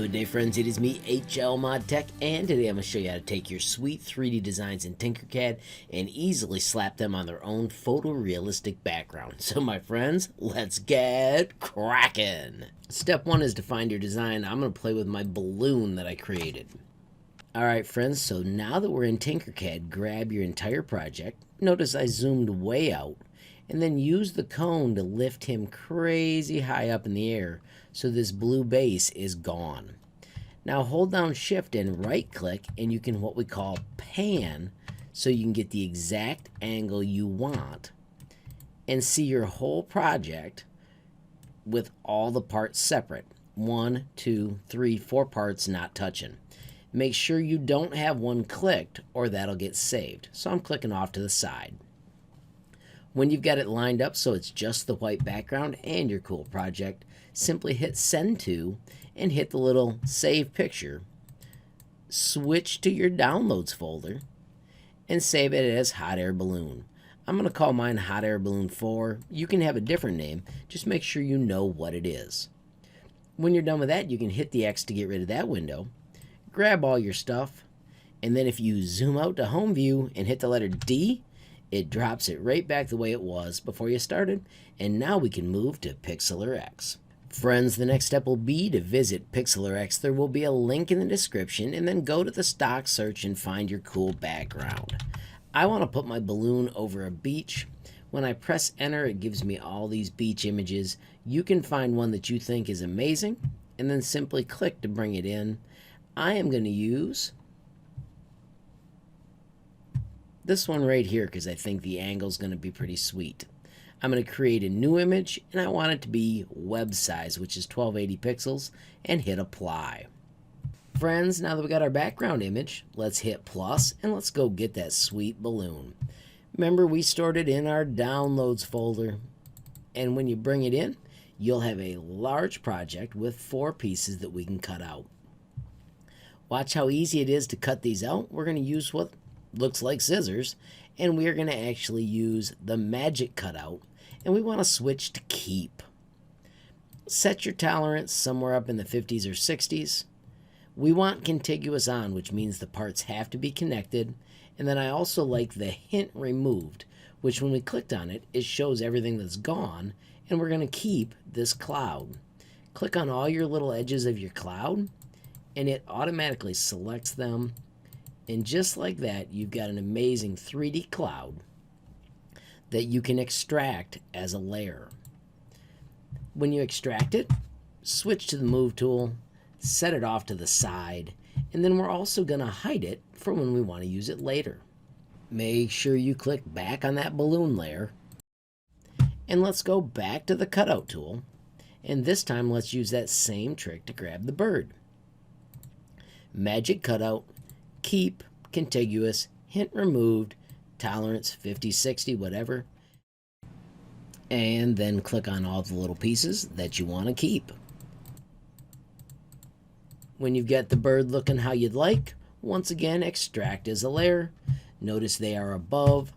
Good day, friends. It is me, HLModTech, and today I'm going to show you how to take your sweet 3D designs in Tinkercad and easily slap them on their own photorealistic background. So my friends, let's get cracking. Step 1 is to find your design. I'm going to play with my balloon that I created. Alright friends, so now that we're in Tinkercad, grab your entire project. Notice I zoomed way out, and then use the cone to lift him crazy high up in the air so this blue base is gone. Now hold down shift and right click and you can what we call pan so you can get the exact angle you want and see your whole project with all the parts separate. 1, 2, 3, 4 parts not touching. Make sure you don't have one clicked or that'll get saved. So I'm clicking off to the side. When you've got it lined up so it's just the white background and your cool project, simply hit send to and hit the little save picture. Switch to your downloads folder and save it as hot air balloon. I'm going to call mine hot air balloon 4. You can have a different name, just make sure you know what it is. When you're done with that, you can hit the X to get rid of that window, grab all your stuff, and then if you zoom out to home view and hit the letter D, it drops it right back the way it was before you started, and now we can move to Pixlr-X. Friends, the next step will be to visit Pixlr-X. There will be a link in the description, and then go to the stock search and find your cool background. I want to put my balloon over a beach. When I press enter, it gives me all these beach images. You can find one that you think is amazing, and then simply click to bring it in. I am going to use this one right here because I think the angle is going to be pretty sweet. I'm going to create a new image and I want it to be web size, which is 1280 pixels, and hit apply. Friends, now that we got our background image, let's hit plus and let's go get that sweet balloon. Remember, we stored it in our downloads folder, and when you bring it in, you'll have a large project with 4 pieces that we can cut out. Watch how easy it is to cut these out. We're going to use what looks like scissors, and we are going to actually use the magic cutout, and we want to switch to keep. Set your tolerance somewhere up in the 50s or 60s. We want contiguous on, which means the parts have to be connected, and then I also like the hint removed, which when we clicked on it, it shows everything that's gone, and we're going to keep this cloud. Click on all your little edges of your cloud, and it automatically selects them. And just like that, you've got an amazing 3D cloud that you can extract as a layer. When you extract it, switch to the Move tool, set it off to the side, and then we're also going to hide it for when we want to use it later. Make sure you click back on that balloon layer, and let's go back to the Cutout tool, and this time let's use that same trick to grab the bird. Magic Cutout, keep, contiguous, hint removed, tolerance 50, 60, whatever, and then click on all the little pieces that you want to keep. When you've got the bird looking how you'd like, once again extract as a layer. Notice they are above.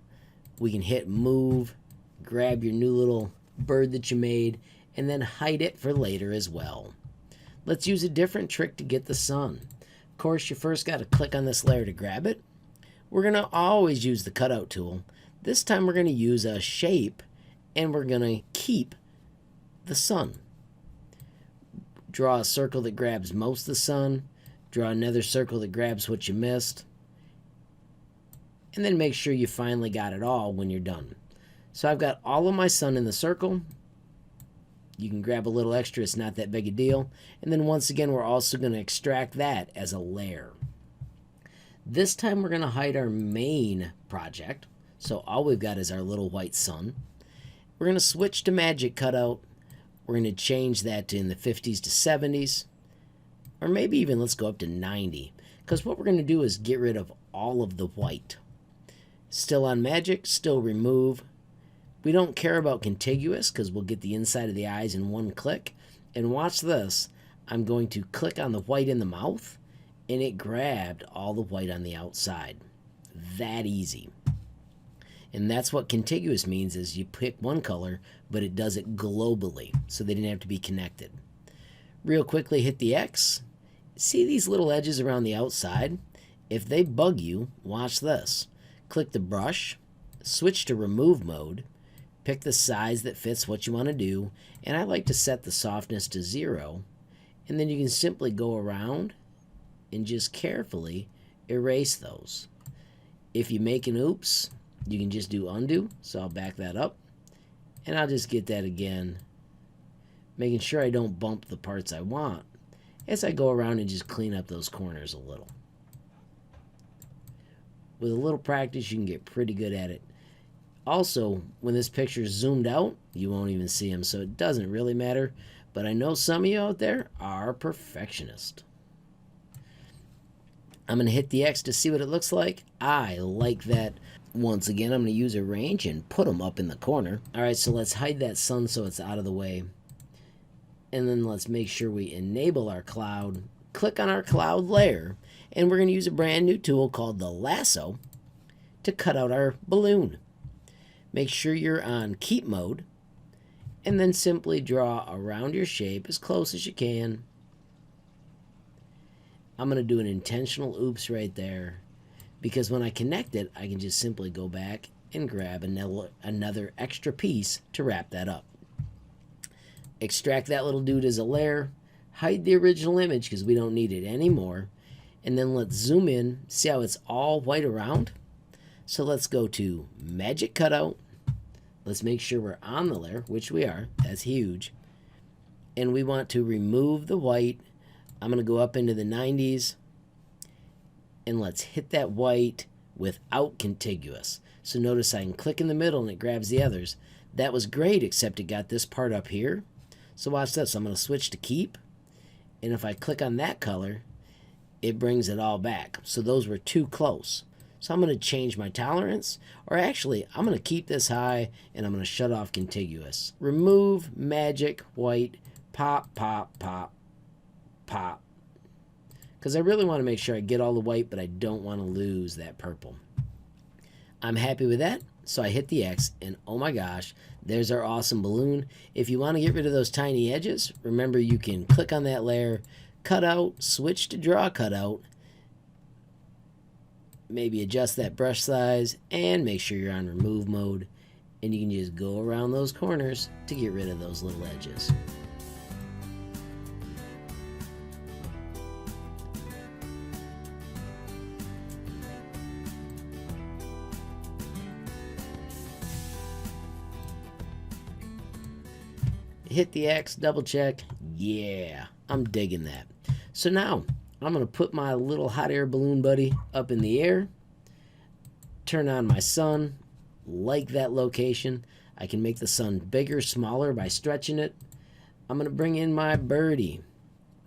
We can hit move, grab your new little bird that you made, and then hide it for later as well. Let's use a different trick to get the sun. Of course, you first got to click on this layer to grab it. We're going to always use the Cutout tool. This time we're going to use a shape, and we're going to keep the sun. Draw a circle that grabs most of the sun. Draw another circle that grabs what you missed. And then make sure you finally got it all when you're done. So I've got all of my sun in the circle. You can grab a little extra, it's not that big a deal. And then once again, we're also going to extract that as a layer. This time we're going to hide our main project. So all we've got is our little white sun. We're going to switch to Magic Cutout. We're going to change that to in the 50s to 70s. Or maybe even let's go up to 90. Because what we're going to do is get rid of all of the white. Still on Magic, still remove. We don't care about contiguous because we'll get the inside of the eyes in one click. And watch this. I'm going to click on the white in the mouth, and it grabbed all the white on the outside. That easy. And that's what contiguous means, is you pick one color, but it does it globally, so they didn't have to be connected. Real quickly, hit the X, See these little edges around the outside? If they bug you, watch this. Click the brush, switch to remove mode, pick the size that fits what you want to do, and I like to set the softness to 0, and then you can simply go around and just carefully erase those. If you make an oops, you can just do undo, so I'll back that up, and I'll just get that again, making sure I don't bump the parts I want as I go around and just clean up those corners a little. With a little practice, you can get pretty good at it. Also, when this picture is zoomed out, you won't even see them, so it doesn't really matter, but I know some of you out there are perfectionists. I'm going to hit the X to see what it looks like. I like that. Once again, I'm going to use a range and put them up in the corner. Alright, so let's hide that sun so it's out of the way. And then let's make sure we enable our cloud. Click on our cloud layer, and we're going to use a brand new tool called the lasso to cut out our balloon. Make sure you're on keep mode, and then simply draw around your shape as close as you can. I'm going to do an intentional oops right there, because when I connect it, I can just simply go back and grab another extra piece to wrap that up. Extract that little dude as a layer, hide the original image because we don't need it anymore, and then let's zoom in. See how it's all white around? So let's go to Magic Cutout. Let's make sure we're on the layer, which we are. That's huge. And we want to remove the white. I'm going to go up into the 90s, and let's hit that white without contiguous. So notice I can click in the middle and it grabs the others. That was great, except it got this part up here. So watch this. I'm going to switch to keep, and if I click on that color, it brings it all back. So those were too close. So I'm going to change my tolerance, or actually I'm going to keep this high and I'm going to shut off contiguous. Remove magic white, pop, pop, pop, pop. Because I really want to make sure I get all the white, but I don't want to lose that purple. I'm happy with that, so I hit the X, and oh my gosh, there's our awesome balloon. If you want to get rid of those tiny edges, remember you can click on that layer, cut out, switch to draw cutout, maybe adjust that brush size, and make sure you're on remove mode, and you can just go around those corners to get rid of those little edges. Hit the X, double check. Yeah, I'm digging that. So now I'm going to put my little hot air balloon buddy up in the air, turn on my sun, like that location. I can make the sun bigger, smaller by stretching it. I'm going to bring in my birdie.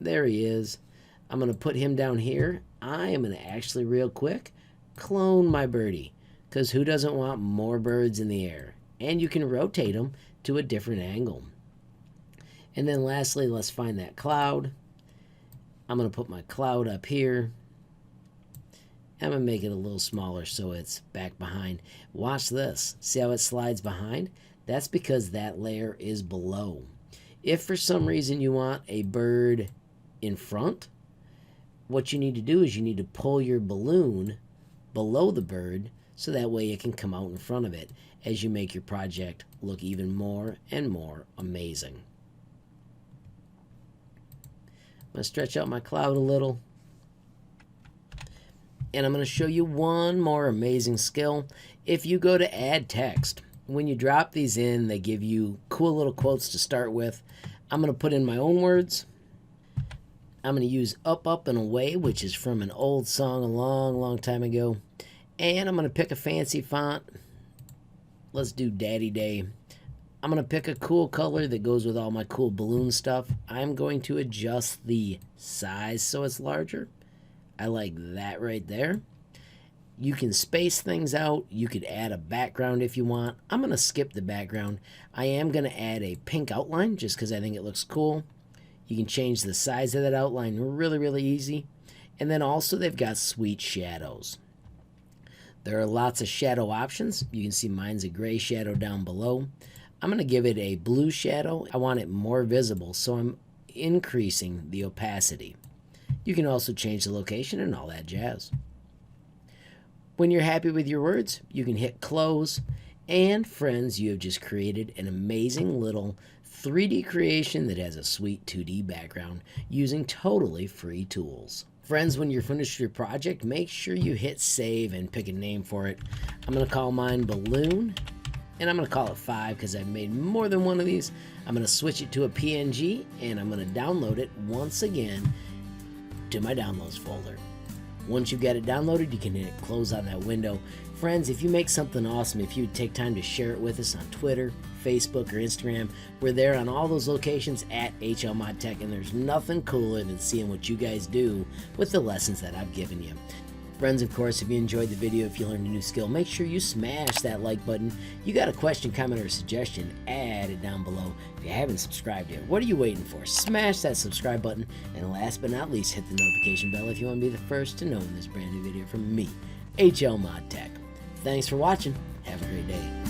There he is. I'm going to put him down here. I am going to actually real quick clone my birdie, because who doesn't want more birds in the air? And you can rotate them to a different angle. And then lastly, let's find that cloud. I'm going to put my cloud up here. I'm going to make it a little smaller so it's back behind. Watch this. See how it slides behind? That's because that layer is below. If for some reason you want a bird in front, what you need to do is you need to pull your balloon below the bird so that way it can come out in front of it as you make your project look even more and more amazing. I'm going to stretch out my cloud a little. And I'm going to show you one more amazing skill. If you go to add text, when you drop these in, they give you cool little quotes to start with. I'm going to put in my own words. I'm going to use Up, Up, and Away, which is from an old song a long, long time ago. And I'm going to pick a fancy font. Let's do Daddy Day. I'm going to pick a cool color that goes with all my cool balloon stuff. I'm going to adjust the size so it's larger. I like that right there. You can space things out. You could add a background if you want. I'm going to skip the background. I am going to add a pink outline just because I think it looks cool. You can change the size of that outline really, really easy. And then also they've got sweet shadows. There are lots of shadow options. You can see mine's a gray shadow down below. I'm going to give it a blue shadow. I want it more visible, so I'm increasing the opacity. You can also change the location and all that jazz. When you're happy with your words, you can hit close, and friends, you have just created an amazing little 3D creation that has a sweet 2D background using totally free tools. Friends, when you're finished with your project, make sure you hit save and pick a name for it. I'm going to call mine Balloon, and I'm going to call it 5 because I've made more than one of these. I'm going to switch it to a PNG, and I'm going to download it once again to my downloads folder. Once you've got it downloaded, you can hit close on that window. Friends, if you make something awesome, if you would take time to share it with us on Twitter, Facebook, or Instagram, we're there on all those locations at HLModTech, and there's nothing cooler than seeing what you guys do with the lessons that I've given you. Friends, of course, if you enjoyed the video, if you learned a new skill, make sure you smash that like button. You got a question, comment, or suggestion, add it down below. If you haven't subscribed yet, what are you waiting for? Smash that subscribe button, and last but not least, hit the notification bell if you want to be the first to know when there's a brand new video from me, HLModTech. Thanks for watching. Have a great day.